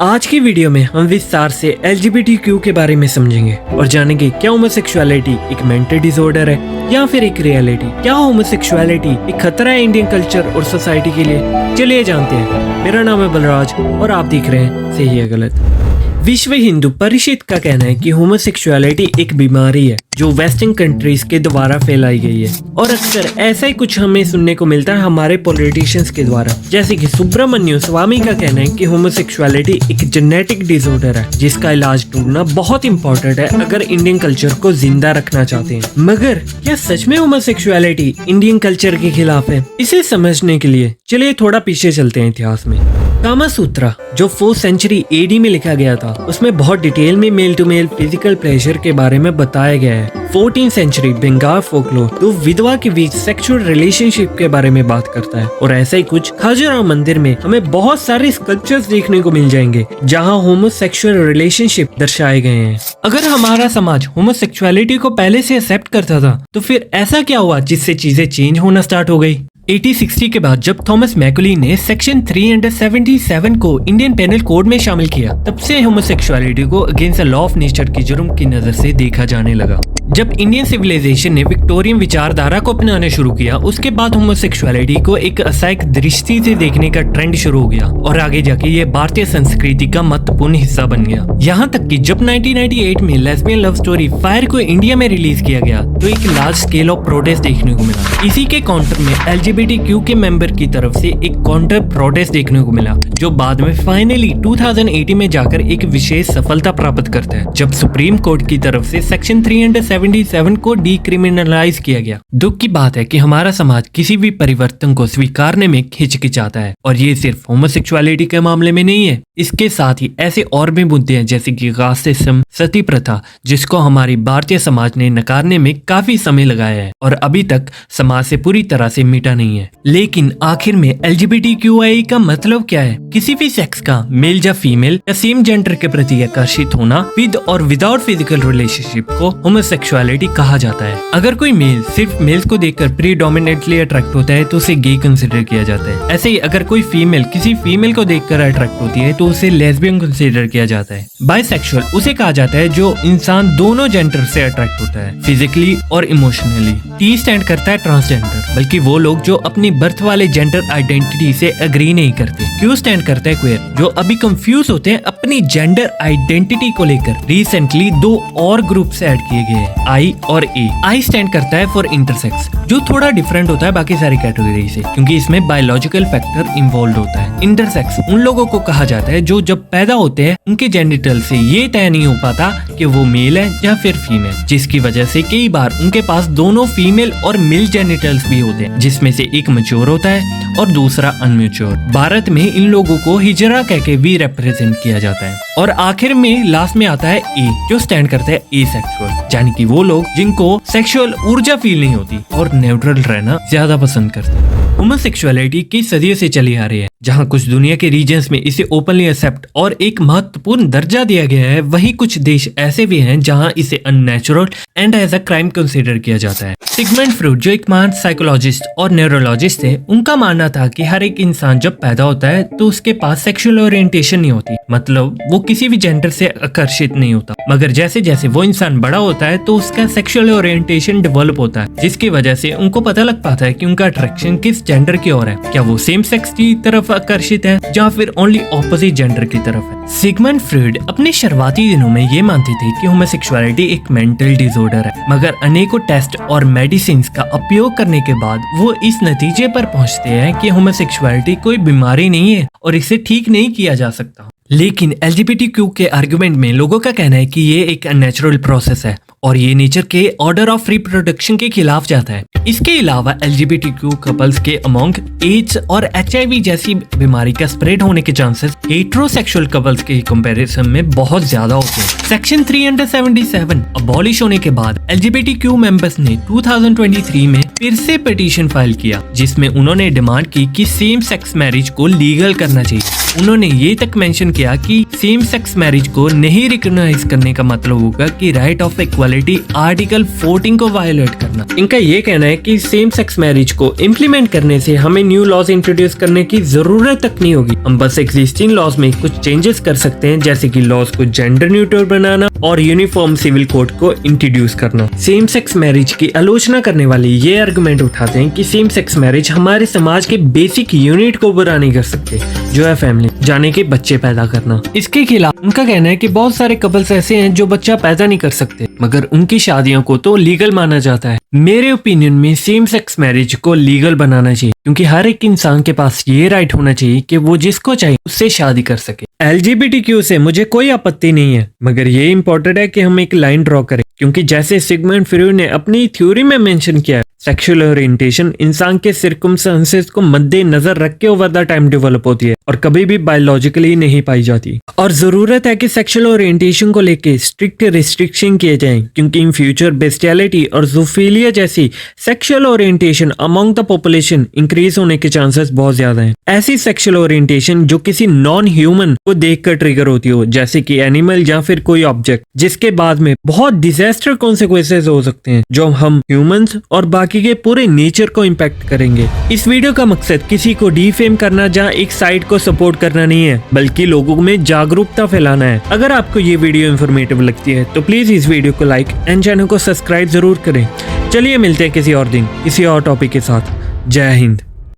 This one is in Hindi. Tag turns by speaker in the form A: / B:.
A: आज की वीडियो में हम विस्तार से LGBTQ के बारे में समझेंगे और जानेंगे क्या होमोसेक्सुअलिटी एक मेंटल डिसऑर्डर है या फिर एक रियलिटी। क्या होमोसेक्सुअलिटी एक खतरा है इंडियन कल्चर और सोसाइटी के लिए? चलिए जानते हैं। मेरा नाम है बलराज और आप देख रहे हैं सही या गलत। विश्व हिंदू परिषद का कहना है कि होमोसेक्सुअलिटी एक बीमारी है जो वेस्टर्न कंट्रीज के द्वारा फैलाई गई है और अक्सर ऐसा ही कुछ हमें सुनने को मिलता है हमारे पॉलिटिशियंस के द्वारा। जैसे कि सुब्रमण्यम स्वामी का कहना है कि होमोसेक्सुअलिटी एक जेनेटिक डिसऑर्डर है जिसका इलाज ढूंढना बहुत इंपॉर्टेंट है अगर इंडियन कल्चर को जिंदा रखना चाहते हैं। मगर क्या सच में होमोसेक्सुअलिटी इंडियन कल्चर के खिलाफ है? इसे समझने के लिए चलिए थोड़ा पीछे चलते हैं इतिहास में। कामा सूत्रा जो 4th सेंचुरी AD में लिखा गया था उसमें बहुत डिटेल में male to male physical pleasure के बारे में बताया गया है। 14th सेंचुरी बंगाल फोकलोर दो विधवा के बीच सेक्सुअल रिलेशनशिप के बारे में बात करता है और ऐसा ही कुछ खजुराहो मंदिर में हमें बहुत सारे स्कल्पचर्स देखने को मिल जाएंगे जहां होमोसेक्सुअल रिलेशनशिप दर्शाए गए हैं। अगर हमारा समाज होमोसेक्सुअलिटी को पहले से एक्सेप्ट करता था तो फिर ऐसा क्या हुआ जिससे चीजें चेंज होना स्टार्ट हो गई? 1860 के बाद जब थॉमस मैकॉले ने सेक्शन 377 को इंडियन पेनल कोड में शामिल किया तब से होमोसेक्सुअलिटी को against the law of nature की जुर्म की नजर से देखा जाने लगा। जब इंडियन सिविलाइजेशन ने विक्टोरियन विचारधारा को अपनाना शुरू किया उसके बाद होमोसेक्सुअलिटी को एक असहायक दृष्टि से देखने का ट्रेंड शुरू हो गया और आगे जाके ये भारतीय संस्कृति का महत्वपूर्ण हिस्सा बन गया। यहाँ तक कि जब 1998 में लेस्बियन लव स्टोरी फायर को इंडिया में रिलीज किया गया तो एक लार्ज स्केल ऑफ प्रोटेस्ट देखने को मिला। इसी के काउंटर में LGBTQ के मेंबर की तरफ से एक काउंटर प्रोटेस्ट देखने को मिला जो बाद में फाइनली 2018 में जाकर एक विशेष सफलता प्राप्त करता है जब सुप्रीम कोर्ट की तरफ से सेक्शन 377 को डिक्रिमिनलाइज किया गया। दुख की बात है कि हमारा समाज किसी भी परिवर्तन को स्वीकारने में हिचकिचाता है और ये सिर्फ होमोसेक्सुअलिटी के मामले में नहीं है। इसके साथ ही ऐसे और भी मुद्दे हैं जैसे कि कास्ट सिस्टम, सती प्रथा जिसको हमारी भारतीय समाज ने नकारने में काफी समय लगाया है और अभी तक समाज से पूरी तरह से मिटा नहीं है। लेकिन आखिर में LGBTQI का मतलब क्या है? किसी भी सेक्स का मेल या फीमेल या सेम जेंडर के प्रति आकर्षित होना विद और विदाउट फिजिकल रिलेशनशिप को होमोसेक्सुअलिटी कहा जाता है। अगर कोई मेल सिर्फ मेल्स को देखकर प्रीडोमिनेटली अट्रैक्ट होता है तो उसे गे कंसिडर किया जाता है। ऐसे ही अगर कोई फीमेल किसी फीमेल को देखकर अट्रैक्ट होती है तो उसे लेस्बियन कंसिडर किया जाता है। बाइसेक्सुअल उसे कहा जाता है जो इंसान दोनों जेंडर से अट्रैक्ट होता है फिजिकली और इमोशनली। T स्टैंड करता है ट्रांसजेंडर, बल्कि वो लोग जो अपनी बर्थ वाले जेंडर आइडेंटिटी से एग्री नहीं करते। Q स्टैंड करता है क्वेयर, जो अभी कंफ्यूज होते हैं अपनी जेंडर आइडेंटिटी को लेकर। रिसेंटली 2 और ग्रुप्स ऐड किए गए हैं, I और A। I स्टैंड करता है फॉर इंटरसेक्स, जो थोड़ा डिफरेंट होता है बाकी सारी कैटेगरी से क्योंकि इसमें बायोलॉजिकल फैक्टर इन्वॉल्व होता है। इंटरसेक्स उन लोगों को कहा जाता है जो जब पैदा होते हैं उनके जेनिटल से ये तय नहीं हो पाता कि वो मेल है या फिर फीमेल, जिसकी वजह से कई बार उनके पास दोनों फीमेल और मेल जेनिटल्स भी होते हैं जिसमें से एक मैच्योर होता है और दूसरा अनमैच्योर। भारत में इन लोगों को हिजरा कह के भी रिप्रेजेंट किया जाता है। और आखिर में लास्ट में आता है A जो स्टैंड करता है एसेक्सुअल, यानी कि वो लोग जिनको सेक्सुअल ऊर्जा फील नहीं होती और न्यूट्रल रहना ज्यादा पसंद करते हैं। होमोसेक्सुअलिटी कई सदियों से चली आ रही है। जहां कुछ दुनिया के रीजन्स में इसे ओपनली एक्सेप्ट और एक महत्वपूर्ण दर्जा दिया गया है, वहीं कुछ देश ऐसे भी हैं जहां इसे unnatural and as a crime consider किया जाता है। सिगमंड फ्रॉइड जो एक महान साइकोलॉजिस्ट और न्यूरोलॉजिस्ट थे, उनका मानना था कि हर एक इंसान जब पैदा होता है तो उसके पास सेक्सुअल ओरिएंटेशन नहीं होती, मतलब वो किसी भी जेंडर से आकर्षित नहीं होता। मगर जैसे जैसे वो इंसान बड़ा होता है तो उसका सेक्सुअल ओरिएंटेशन डेवलप होता है जिसकी वजह से उनको पता लग पाता है कि उनका अट्रैक्शन किस जेंडर की ओर है। क्या वो सेम सेक्स की तरफ आकर्षित है या फिर ओनली ऑपोजिट जेंडर की तरफ है। सिगमंड फ्रॉइड अपने शुरुआती दिनों में ये मानते थे कि होमोसेक्सुअलिटी एक मेंटल डिसऑर्डर है, मगर अनेकों टेस्ट और मेडिसिन का उपयोग करने के बाद वो इस नतीजे पर पहुंचते हैं कि होमोसेक्सुअलिटी कोई बीमारी नहीं है और इसे ठीक नहीं किया जा सकता। लेकिन LGBTQ के आर्गुमेंट में लोगों का कहना है कि ये एक अननेचुरल प्रोसेस है और ये नेचर के ऑर्डर ऑफ रिप्रोडक्शन के खिलाफ जाता है। इसके अलावा LGBTQ कपल्स के अमंग एड्स और HIV जैसी बीमारी का स्प्रेड होने के चांसेस हेटेरोसेक्सुअल कपल्स के कंपैरिजन में बहुत ज्यादा होते हैं। सेक्शन 377 अबॉलिश होने के बाद LGBTQ मेंबर्स ने 2023 में फिर से पिटीशन फाइल किया जिसमें उन्होंने डिमांड की कि सेम सेक्स मैरिज को लीगल करना चाहिए। उन्होंने ये तक मेंशन किया कि सेम सेक्स मैरिज को नहीं रिकॉग्नाइज करने का मतलब होगा कि राइट ऑफ इक्वालिटी आर्टिकल 14 को वायोलेट करना। इनका ये कहना है कि सेम सेक्स मैरिज को इम्प्लीमेंट करने से हमें न्यू लॉज इंट्रोड्यूस करने की जरूरत तक नहीं होगी। हम बस एग्जिस्टिंग लॉज में कुछ चेंजेस कर सकते हैं, जैसे कि लॉज को जेंडर न्यूट्रल बनाना और यूनिफॉर्म सिविल कोड को इंट्रोड्यूस करना। सेम सेक्स मैरिज की आलोचना करने वाले ये आर्गुमेंट उठाते हैं कि सेम सेक्स मैरिज हमारे समाज के बेसिक यूनिट को बुरा नहीं कर सकते, जो है फैमिली, जाने के बच्चे पैदा करना। इसके खिलाफ उनका कहना है कि बहुत सारे कपल्स ऐसे हैं जो बच्चा पैदा नहीं कर सकते, मगर उनकी शादियों को तो लीगल माना जाता है। मेरे ओपिनियन में सेम सेक्स मैरिज को लीगल बनाना चाहिए, क्योंकि हर एक इंसान के पास ये राइट होना चाहिए कि वो जिसको चाहिए उससे शादी कर सके। LGBTQ से मुझे कोई आपत्ति नहीं है, मगर ये इम्पोर्टेंट है कि हम एक लाइन ड्रॉ करें, क्योंकि जैसे सिगमंड फ्रॉइड ने अपनी थ्योरी में मेंशन किया है, सेक्सुअल ओरिएंटेशन इंसान के सर्कमस्टेंसेस को मद्देनजर रख के ओवर द टाइम डेवलप होती है और कभी भी बायोलॉजिकली नहीं पाई जाती। और जरूरत है कि सेक्सुअल ओरिएंटेशन को लेके स्ट्रिक्ट रिस्ट्रिक्शन किए जाएं, क्योंकि इन फ्यूचर बेस्टियलिटी और ज़ूफिलिया जैसी sexual orientation among the population increase होने के चांसेस बहुत ज्यादा हैं। ऐसी सेक्सुअल ओरिएंटेशन जो किसी नॉन ह्यूमन को देखकर ट्रिगर होती हो, जैसे कि एनिमल या फिर कोई ऑब्जेक्ट, जिसके बाद में बहुत डिजास्टर कॉन्सिक्वेंसेस हो सकते हैं जो हम ह्यूमंस और बाकी के पूरे नेचर को इम्पैक्ट करेंगे। इस वीडियो का मकसद किसी को डीफेम करना या एक साइड को सपोर्ट करना नहीं है, बल्कि लोगों में जागरूकता फैलाना है। अगर आपको ये वीडियो इंफॉर्मेटिव लगती है तो प्लीज इस वीडियो को लाइक एंड चैनल को सब्सक्राइब जरूर करें। चलिए मिलते हैं किसी और दिन किसी और टॉपिक के साथ। जय हिंद।